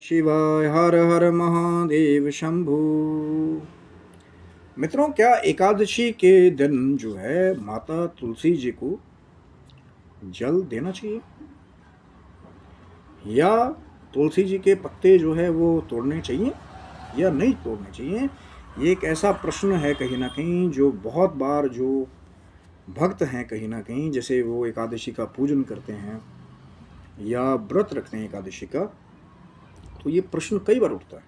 शिवाय। हर हर महादेव शंभु। मित्रों, क्या एकादशी के दिन जो है माता तुलसी जी को जल देना चाहिए या तुलसी जी के पत्ते जो है वो तोड़ने चाहिए या नहीं तोड़ने चाहिए? ये एक ऐसा प्रश्न है कहीं ना कहीं जो बहुत बार जो भक्त हैं कहीं ना कहीं, जैसे वो एकादशी का पूजन करते हैं या व्रत रखते हैं एकादशी का, तो ये प्रश्न कई बार उठता है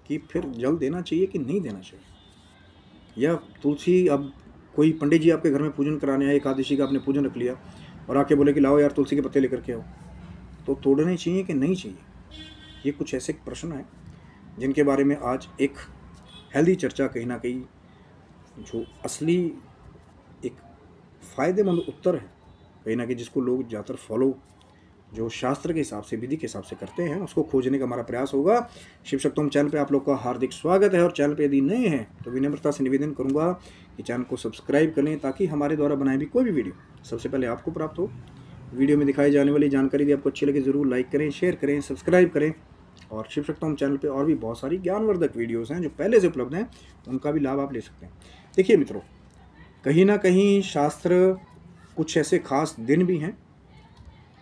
कि फिर जल देना चाहिए कि नहीं देना चाहिए। या तुलसी, अब कोई पंडित जी आपके घर में पूजन कराने आए, एकादशी का आपने पूजन रख लिया और आके बोले कि लाओ यार तुलसी के पत्ते लेकर के आओ, तो तोड़ने चाहिए कि नहीं चाहिए? ये कुछ ऐसे प्रश्न हैं जिनके बारे में आज एक हेल्दी चर्चा, कहीं ना कहीं जो असली एक फ़ायदेमंद उत्तर है, कहीं ना कहीं जिसको लोग ज़्यादातर फॉलो जो शास्त्र के हिसाब से, विधि के हिसाब से करते हैं, उसको खोजने का हमारा प्रयास होगा। शिव शक्तोम चैनल पे आप लोग का हार्दिक स्वागत है। और चैनल पे यदि नए हैं तो विनम्रता से निवेदन करूंगा कि चैनल को सब्सक्राइब कर लें ताकि हमारे द्वारा बनाई भी कोई भी वीडियो सबसे पहले आपको प्राप्त हो। वीडियो में दिखाई जाने वाली जानकारी यदि आपको अच्छी लगे ज़रूर लाइक करें, शेयर करें, सब्सक्राइब करें। और शिव शक्तोम चैनल पर और भी बहुत सारी ज्ञानवर्धक वीडियोज़ हैं जो पहले से उपलब्ध हैं, उनका भी लाभ आप ले सकते हैं। देखिए मित्रों, कहीं ना कहीं शास्त्र कुछ ऐसे खास दिन भी हैं,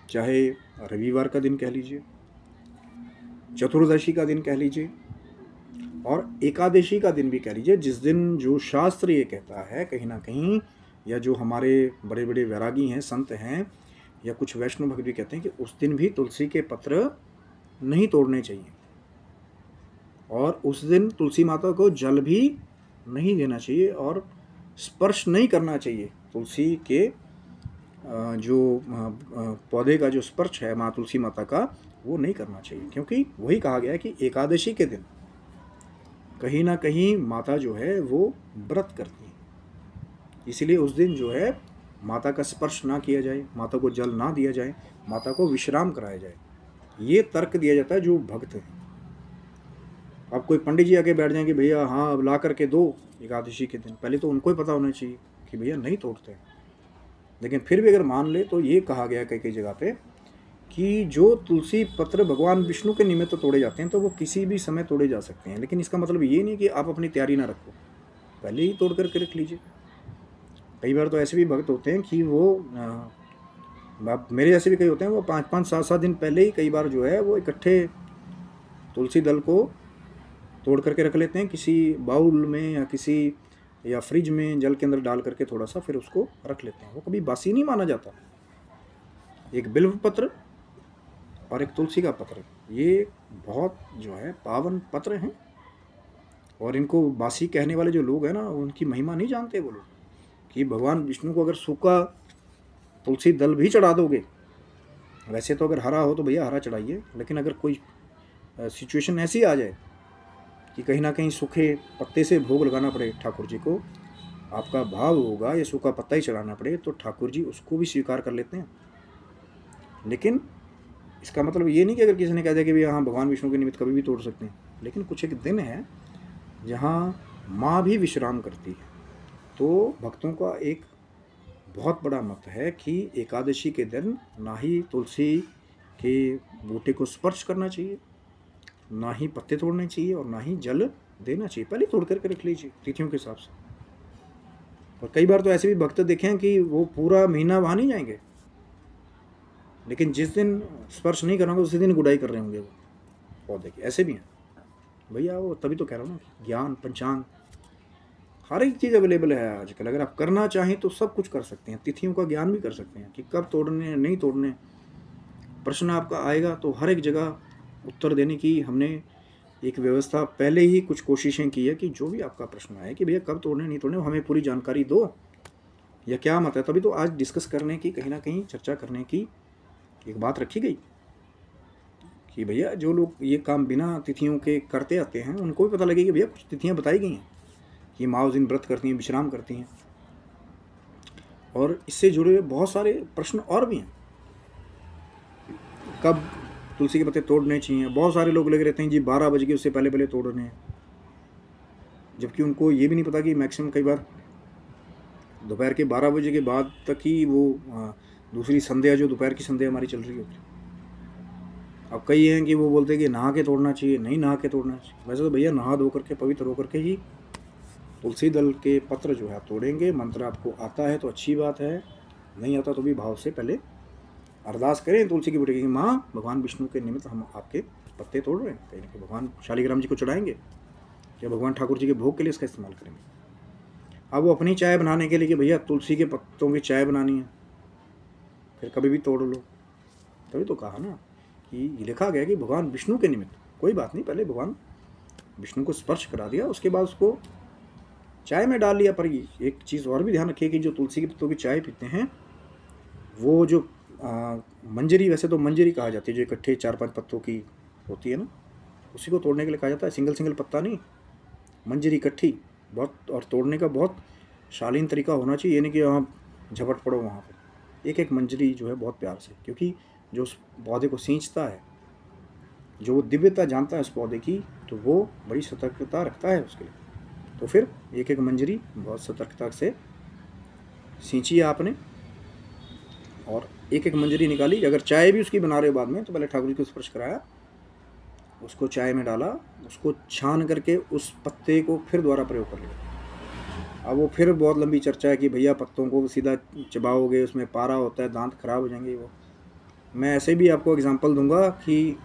चाहे रविवार का दिन कह लीजिए, चतुर्दशी का दिन कह लीजिए और एकादशी का दिन भी कह लीजिए, जिस दिन जो शास्त्र ये कहता है कहीं ना कहीं, या जो हमारे बड़े बड़े वैरागी हैं, संत हैं, या कुछ वैष्णव भक्त भी कहते हैं कि उस दिन भी तुलसी के पत्र नहीं तोड़ने चाहिए और उस दिन तुलसी माता को जल भी नहीं देना चाहिए और स्पर्श नहीं करना चाहिए। तुलसी के जो पौधे का जो स्पर्श है माँ तुलसी माता का, वो नहीं करना चाहिए, क्योंकि वही कहा गया है कि एकादशी के दिन कहीं ना कहीं माता जो है वो व्रत करती है, इसलिए उस दिन जो है माता का स्पर्श ना किया जाए, माता को जल ना दिया जाए, माता को विश्राम कराया जाए। ये तर्क दिया जाता है जो भक्त हैं। अब कोई पंडित जी आके बैठ जाएंगे, भैया हाँ अब ला करके दो एकादशी के दिन, पहले तो उनको ही पता होना चाहिए कि भैया नहीं तोड़ते हैं। लेकिन फिर भी अगर मान ले तो ये कहा गया कई कई जगह पे कि जो तुलसी पत्र भगवान विष्णु के निमित्त तोड़े जाते हैं तो वो किसी भी समय तोड़े जा सकते हैं। लेकिन इसका मतलब ये नहीं कि आप अपनी तैयारी ना रखो, पहले ही तोड़ करके रख लीजिए। कई बार तो ऐसे भी भक्त होते हैं कि वो मेरे जैसे भी कई होते हैं, वो 5-5, 7-7 दिन पहले ही कई बार जो है वो इकट्ठे तुलसी दल को तोड़ करके रख लेते हैं किसी बाउल में या किसी या फ्रिज में जल के अंदर डाल करके थोड़ा सा फिर उसको रख लेते हैं। वो कभी बासी नहीं माना जाता। एक बिल्व पत्र और एक तुलसी का पत्र, ये बहुत जो है पावन पत्र हैं और इनको बासी कहने वाले जो लोग हैं ना, उनकी महिमा नहीं जानते वो लोग कि भगवान विष्णु को अगर सूखा तुलसी दल भी चढ़ा दोगे, वैसे तो अगर हरा हो तो भैया हरा चढ़ाइए, लेकिन अगर कोई सिचुएशन ऐसी आ जाए कि कहीं ना कहीं सूखे पत्ते से भोग लगाना पड़े ठाकुर जी को, आपका भाव होगा ये सूखा पत्ता ही चढ़ाना पड़े, तो ठाकुर जी उसको भी स्वीकार कर लेते हैं। लेकिन इसका मतलब ये नहीं कि अगर किसी ने कह दिया कि भैया हाँ भगवान विष्णु के निमित्त कभी भी तोड़ सकते हैं, लेकिन कुछ एक दिन है जहाँ माँ भी विश्राम करती है। तो भक्तों का एक बहुत बड़ा मत है कि एकादशी के दिन ना ही तुलसी के बूटे को स्पर्श करना चाहिए, ना ही पत्ते तोड़ने चाहिए और ना ही जल देना चाहिए। पहले तोड़ करके रख लीजिए तिथियों के हिसाब से। और कई बार तो ऐसे भी भक्त देखे हैं कि वो पूरा महीना वहाँ नहीं जाएंगे, लेकिन जिस दिन स्पर्श नहीं करेंगे उसी दिन गुडाई कर रहे होंगे वो पौधे की। ऐसे भी हैं भैया, वो तभी तो कह रहा हूँ ना, ज्ञान पंचांग हर एक चीज़ अवेलेबल है आजकल। अगर आप करना चाहें तो सब कुछ कर सकते हैं, तिथियों का ज्ञान भी कर सकते हैं कि कब तोड़ने नहीं तोड़ने। प्रश्न आपका आएगा तो हर एक जगह उत्तर देने की हमने एक व्यवस्था पहले ही कुछ कोशिशें की है कि जो भी आपका प्रश्न आए कि भैया कब तोड़ने नहीं तोड़ने, हमें पूरी जानकारी दो या क्या मत है। तभी तो आज डिस्कस करने की, कहीं ना कहीं चर्चा करने की एक बात रखी गई कि भैया जो लोग ये काम बिना तिथियों के करते आते हैं उनको भी पता लगे कि भैया कुछ तिथियाँ बताई गई हैं कि माँ उस दिन व्रत करती हैं, विश्राम करती हैं। और इससे जुड़े हुए बहुत सारे प्रश्न और भी हैं। कब तुलसी के पत्ते तोड़ने चाहिए? बहुत सारे लोग लगे रहते हैं जी 12 बज के उससे पहले पहले तोड़ने हैं, जबकि उनको ये भी नहीं पता कि मैक्सिमम कई बार दोपहर के 12 बजे के बाद तक ही वो दूसरी संध्या, जो दोपहर की संध्या हमारी चल रही होती है, अब कई हैं कि वो बोलते हैं कि नहा के तोड़ना चाहिए, नहीं नहा के तोड़ना चाहिए। वैसे तो भैया नहा धो करके पवित्र होकर के ही तुलसी दल के पत्र जो है आप तोड़ेंगे। मंत्र आपको आता है तो अच्छी बात है, नहीं आता तो भी भाव से पहले अरदास करें तुलसी की बूटे की, माँ भगवान विष्णु के निमित्त हम आपके पत्ते तोड़ रहे हैं, कहीं ना कहीं भगवान शालिग्राम जी को चढ़ाएंगे या भगवान ठाकुर जी के भोग के लिए इसका इस्तेमाल करेंगे। अब वो अपनी चाय बनाने के लिए कि भैया तुलसी के पत्तों की चाय बनानी है, फिर कभी भी तोड़ लो। तभी तो कहा ना कि लिखा गया कि भगवान विष्णु के निमित्त, कोई बात नहीं, पहले भगवान विष्णु को स्पर्श करा दिया, उसके बाद उसको चाय में डाल लिया। पर एक चीज़ और भी ध्यान रखिए कि जो तुलसी के पत्तों की चाय पीते हैं वो जो मंजरी, वैसे तो मंजरी कहा जाती है जो इकट्ठे 4-5 पत्तों की होती है ना, उसी को तोड़ने के लिए कहा जाता है, सिंगल सिंगल पत्ता नहीं, मंजरी इकट्ठी। बहुत, और तोड़ने का बहुत शालीन तरीका होना चाहिए, ये नहीं कि आप झपट पड़ो वहाँ पर। एक एक मंजरी जो है बहुत प्यार से, क्योंकि जो उस पौधे को सींचता है, जो वो दिव्यता जानता है उस पौधे की, तो वो बड़ी सतर्कता रखता है उसके लिए। तो फिर एक एक मंजरी बहुत सतर्कता से सींची आपने, और एक एक मंजरी निकाली। अगर चाय भी उसकी बना रहे हो बाद में, तो पहले ठाकुर जी को स्पर्श कराया, उसको चाय में डाला, उसको छान करके उस पत्ते को फिर दोबारा प्रयोग कर लिया। अब वो फिर बहुत लंबी चर्चा है कि भैया पत्तों को सीधा चबाओगे, उसमें पारा होता है, दांत खराब हो जाएंगे। वो मैं ऐसे भी आपको एग्जांपल दूंगा कि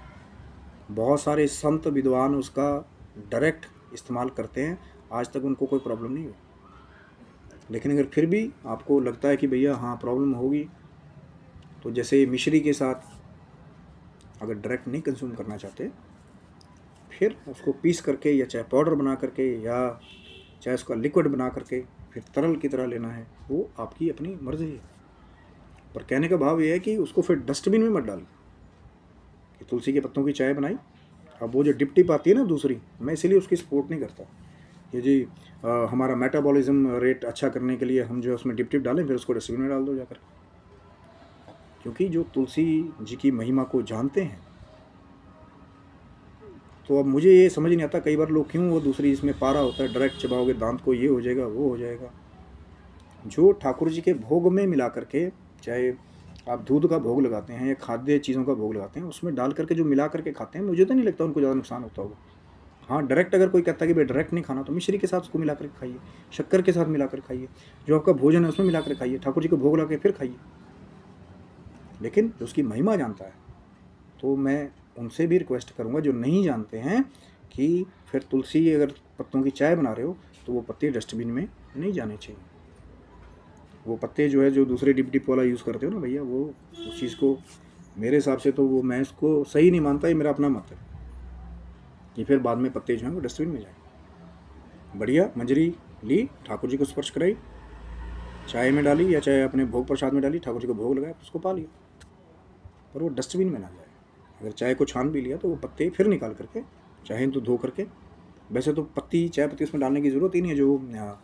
बहुत सारे संत विद्वान उसका डायरेक्ट इस्तेमाल करते हैं, आज तक उनको कोई प्रॉब्लम नहीं हुई। लेकिन अगर फिर भी आपको लगता है कि भैया हाँ प्रॉब्लम होगी, तो जैसे मिश्री के साथ अगर डायरेक्ट नहीं कंज्यूम करना चाहते, फिर उसको पीस करके या चाहे पाउडर बना करके या चाहे उसका लिक्विड बना करके फिर तरल की तरह लेना है, वो आपकी अपनी मर्जी है। पर कहने का भाव ये है कि उसको फिर डस्टबिन में मत डालिए कि तुलसी के पत्तों की चाय बनाई। अब वो जो डिप टिप आती है ना दूसरी, मैं इसीलिए उसकी सपोर्ट नहीं करता। ये जी हमारा मेटाबॉलिज्म रेट अच्छा करने के लिए हम जो उसमें डिप टिप डालें, फिर उसको डस्टबिन में डाल दो जाकर। क्योंकि जो तुलसी जी की महिमा को जानते हैं, तो अब मुझे ये समझ नहीं आता कई बार लोग क्यों वो दूसरी इसमें पारा होता है, डायरेक्ट चबाओगे दांत को, ये हो जाएगा वो हो जाएगा। जो ठाकुर जी के भोग में मिला करके, चाहे आप दूध का भोग लगाते हैं या खाद्य चीज़ों का भोग लगाते हैं, उसमें डाल करके जो मिला करके खाते हैं, मुझे तो नहीं लगता उनको ज़्यादा नुकसान होता होगा। हाँ, डायरेक्ट अगर कोई कहता है कि भाई डायरेक्ट नहीं खाना, तो मिश्री के साथ उसको मिला कर खाइए, शक्कर के साथ मिला कर खाइए, जो आपका भोजन है उसमें मिला कर खाइए, ठाकुर जी को भोग लगा के फिर खाइए। लेकिन जो उसकी महिमा जानता है, तो मैं उनसे भी रिक्वेस्ट करूँगा जो नहीं जानते हैं कि फिर तुलसी अगर पत्तों की चाय बना रहे हो तो वो पत्ते डस्टबिन में नहीं जाने चाहिए। वो पत्ते जो है जो दूसरे डिप डिप वाला यूज़ करते हो ना भैया, वो उस चीज़ को मेरे हिसाब से तो वो मैं इसको सही नहीं मानता, ये मेरा अपना मत है कि फिर बाद में पत्ते जो हैं वो डस्टबिन में जाए। बढ़िया मंजरी ली, ठाकुर जी को स्पर्श कराई, चाय में डाली या चाहे अपने भोग प्रसाद में डाली, ठाकुर जी को भोग लगाया, उसको पा लिया, पर वो डस्टबिन में ना जाए। अगर चाय को छान भी लिया तो वो पत्ते फिर निकाल करके, चाहे तो धो करके, वैसे तो पत्ती चाय पत्ती उसमें डालने की ज़रूरत ही नहीं है। जो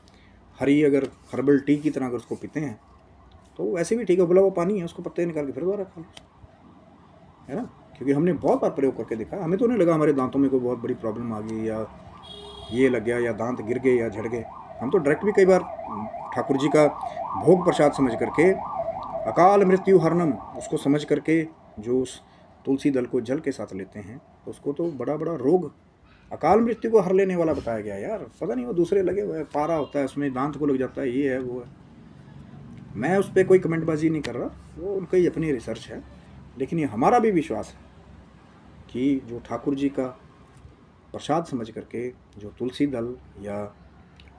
हरी अगर हर्बल टी की तरह अगर उसको पीते हैं तो वैसे भी ठीक है, उबला हुआ पानी है, उसको पत्ते निकाल के फिर दोबारा खा लो, है ना। क्योंकि हमने बहुत बार प्रयोग करके देखा, हमें तो नहीं लगा हमारे दांतों में कोई बहुत बड़ी प्रॉब्लम आ गई या ये लग गया या दांत गिर गए या झड़ गए। हम तो डायरेक्ट भी कई बार ठाकुर जी का भोग प्रसाद समझ करके, अकाल मृत्यु हरणम उसको समझ करके जो उस तुलसी दल को जल के साथ लेते हैं, उसको तो बड़ा बड़ा रोग, अकाल मृत्यु को हर लेने वाला बताया गया यार। पता नहीं वो दूसरे लगे हुए पारा होता है उसमें, दांत को लग जाता है, ये है वो है। मैं उस पर कोई कमेंटबाजी नहीं कर रहा, वो उनकी ही अपनी रिसर्च है। लेकिन ये हमारा भी विश्वास है कि जो ठाकुर जी का प्रसाद समझ करके जो तुलसी दल या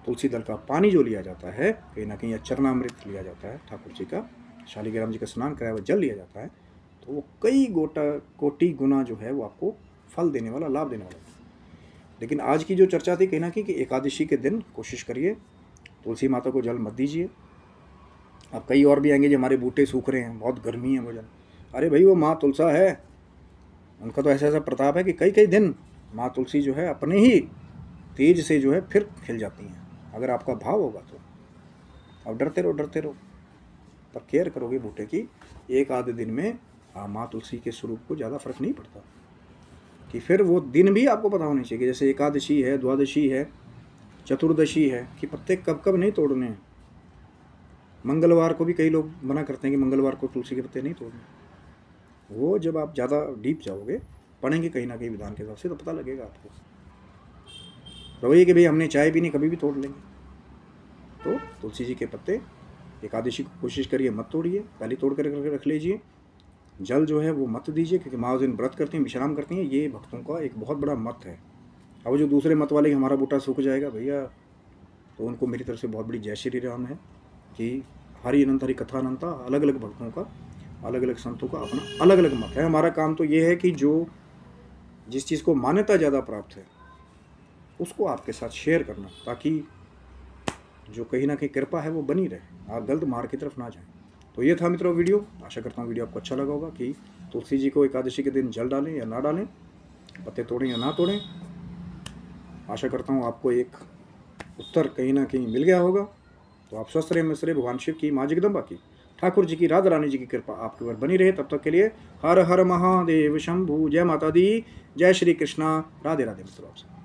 तुलसी दल का पानी जो लिया जाता है, कहीं ना कहीं या चरणामृत लिया जाता है, ठाकुर जी का शालिग्राम जी का स्नान कराया हुआ जल लिया जाता है, तो वो कई कोटि गुना जो है वो आपको फल देने वाला, लाभ देने वाला। लेकिन आज की जो चर्चा थी कहीं ना कहीं कि एकादशी के दिन कोशिश करिए तुलसी माता को जल मत दीजिए। अब कई और भी आएंगे जो हमारे बूटे सूख रहे हैं, बहुत गर्मी है भोजन, अरे भाई वो माँ तुलसा है, उनका तो ऐसा ऐसा प्रताप है कि कई कई दिन माँ तुलसी जो है अपने ही तेज से जो है फिर खिल जाती हैं, अगर आपका भाव होगा तो। अब डरते रहो, पर केयर करोगे बूटे की, एक आधे दिन में माँ तुलसी के स्वरूप को ज़्यादा फर्क नहीं पड़ता। कि फिर वो दिन भी आपको पता होने चाहिए कि जैसे एकादशी है, द्वादशी है, चतुर्दशी है, कि पत्ते कब कब नहीं तोड़ने हैं। मंगलवार को भी कई लोग मना करते हैं कि मंगलवार को तुलसी के पत्ते नहीं तोड़ने, वो जब आप ज़्यादा डीप जाओगे, पढ़ेंगे कहीं ना कहीं विधान के हिसाब से, तो पता लगेगा आपको। रवैये कि भाई हमने चाय पीनी, कभी भी तोड़ लेंगे। तो तुलसी जी के पत्ते एकादशी को कोशिश करिए मत तोड़िए, पहले तोड़ कर रख लीजिए। जल जो है वो मत दीजिए, क्योंकि माँ उस दिन व्रत करती हैं, विश्राम करती हैं। ये भक्तों का एक बहुत बड़ा मत है। अब जो दूसरे मत वाले हमारा बूटा सूख जाएगा भैया, तो उनको मेरी तरफ से बहुत बड़ी जय श्री राम है कि हरि अनंत हरि कथा अनंता। अलग अलग भक्तों का, अलग अलग संतों का अपना अलग अलग मत है। हमारा काम तो ये है कि जो जिस चीज़ को मान्यता ज़्यादा प्राप्त है उसको आपके साथ शेयर करना, ताकि जो कहीं ना कहीं कृपा है वो बनी रहे, आप गलत मार्ग की तरफ ना जाएं। तो ये था मित्रों वीडियो। आशा करता हूँ वीडियो आपको अच्छा लगा होगा कि तुलसी जी को एकादशी के दिन जल डालें या ना डालें, पत्ते तोड़ें या ना तोड़ें। आशा करता हूँ आपको एक उत्तर कहीं ना कहीं मिल गया होगा। तो आप स्वस्थ रहे, मस्त रहे, भगवान शिव की, माँ जगदम्बा की, ठाकुर जी की, राधा रानी जी की कृपा आपके ऊपर बनी रहे। तब तक के लिए हर हर महादेव शंभु। जय माता दी, जय श्री कृष्णा, राधे राधे मित्रों आपसे।